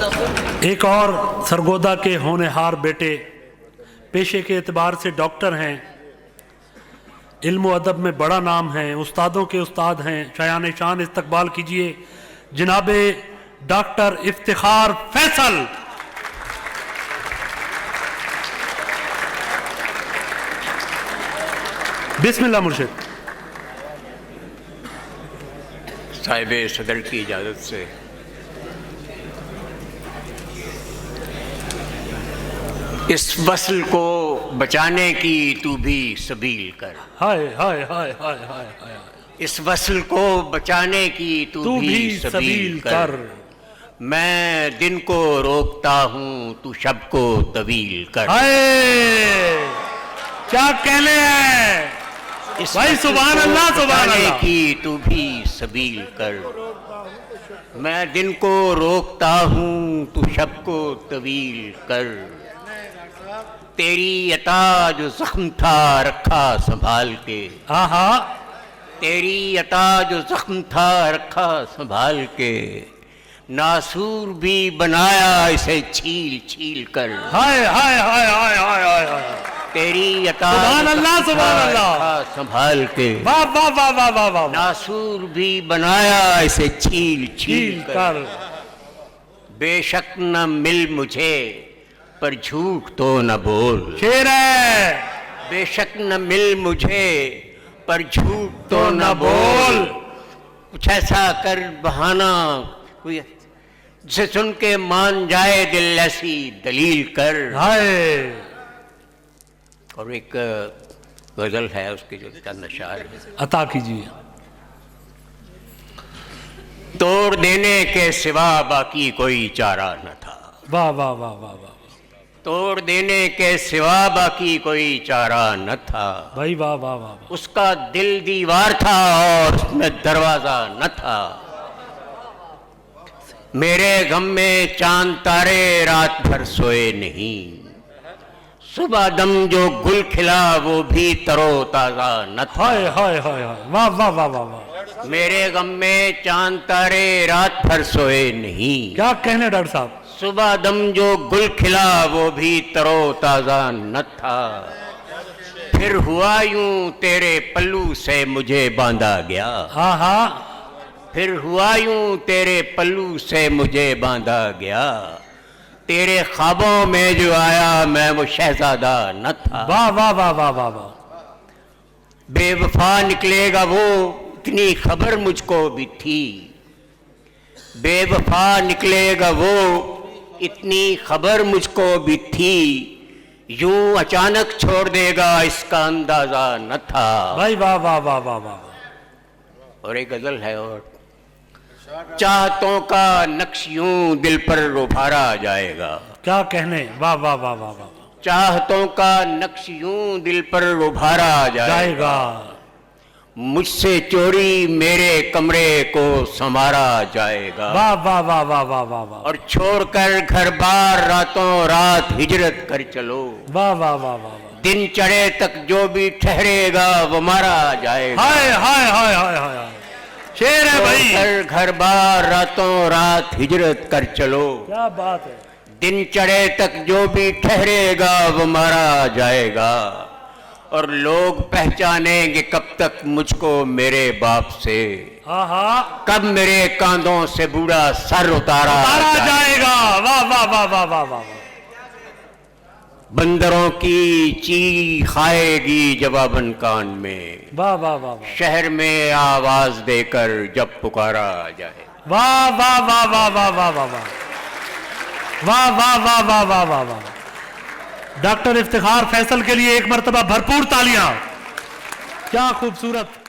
एक और सरगोदा के होनहार बेटे, पेशे के एतबार से डॉक्टर हैं, इल्म व अदब में बड़ा नाम है, उस्तादों के उस्ताद हैं। शायान शान इस्तकबाल कीजिए जनाबे डॉक्टर इफ्तिखार फैसल। बिस्मिल्लाह मुर्शिद। साहिब सदर की इजाज़त से इस वसल को बचाने की तू भी सबील कर। हाय हाय हाय हाय हाय हाय। इस वसल को बचाने की तू भी सबील कर। मैं दिन को रोकता हूँ तू शब को तवील कर। हाय क्या कहने हैं इस भाई, सुभान अल्लाह सुभान अल्लाह। की तू भी सबील कर। मैं दिन को रोकता हूँ तू शब को तवील कर। तेरी अता जो जख्म था रखा संभाल के। हाँ हाँ। तेरी अता जो जख्म था रखा संभाल के। नासूर भी बनाया इसे छील छील कर। हाय हाय हाय हाय हाय हाय हाय। तेरी अता सुभान अल्लाह सुभान अल्लाह। संभाल के। वाह वाह वाह वाह वाह वाह। नासूर भी बनाया इसे छील छील कर। बेशक न मिल मुझे पर झूठ तो न बोल। शेर है। बेशक न मिल मुझे पर झूठ तो न बोल। कुछ ऐसा कर बहाना कोई जिसे सुन के मान जाए दिल, ऐसी दलील कर। हाय। और एक गजल है उसके जो चंद अशार है, अता कीजिए। तोड़ देने के सिवा बाकी कोई चारा न था। वाह वाह वाह वाह वाह। तोड़ देने के सिवा बाकी कोई चारा न था। भाई वाह वाह वाह वाह। उसका दिल दीवार था और उसमें दरवाजा न था। मेरे गम में चांद तारे रात भर सोए नहीं। सुबह दम जो गुल खिला वो भी तरो ताजा न था। हाय हाय हाय हाय। वाह वाह वाह वाह वाह। मेरे गम में चांद तारे रात भर सोए नहीं। क्या कहने डॉक्टर साहब। सुबह दम जो गुल खिला वो भी तरो ताजा न था। फिर हुआ यूं तेरे पल्लू से मुझे बांधा गया। हाँ हाँ। फिर हुआ यूं तेरे पल्लू से मुझे बांधा गया। तेरे ख्वाबों में जो आया मैं वो शहजादा न था। वाह वाह वाह वाह वाह वाह। बेवफा निकलेगा वो इतनी खबर मुझको भी थी। बेवफा निकलेगा वो इतनी खबर मुझको भी थी। यूं अचानक छोड़ देगा इसका अंदाजा न था। भाई वाह वाह वाह वाह वाह। और एक गजल है, और चाहतों का नक्श यूं दिल पर उभारा जाएगा। क्या कहने। वाह वाह वाह वाह वाह। चाहतों का नक्श यूं दिल पर उभारा जाएगा। मुझसे चोरी मेरे कमरे को संवारा जाएगा। वाह वाह वाह वाह वाह वाह वाह। और छोड़कर घर बार रातों रात हिजरत कर चलो। वाह वाह वाह वाह। दिन चढ़े तक जो भी ठहरेगा वो मारा जाएगा। हाय हाय हाय हाय हाय। शेर है भाई। घर बार रातों रात हिजरत कर चलो। क्या बात है। दिन चढ़े तक जो भी ठहरेगा वो मारा जाएगा। और लोग पहचानेंगे कब तक मुझको मेरे बाप से। हाँ हाँ। कब मेरे कांधों से बूढ़ा सर उतारा जाएगा। वाह वाह वाह वाह वाह वाह। बंदरों की चीख आएगी जवाबन कान में। वाह वाह वाह वाह। शहर में आवाज देकर जब पुकारा जाए। वाह वाह वाह वाह वाह वाह वाह वाह। वाह वाह वाह वाह वाह वाह वाह। डॉक्टर इफ्तिखार फैसल के लिए एक मर्तबा भरपूर तालियां। क्या खूबसूरत।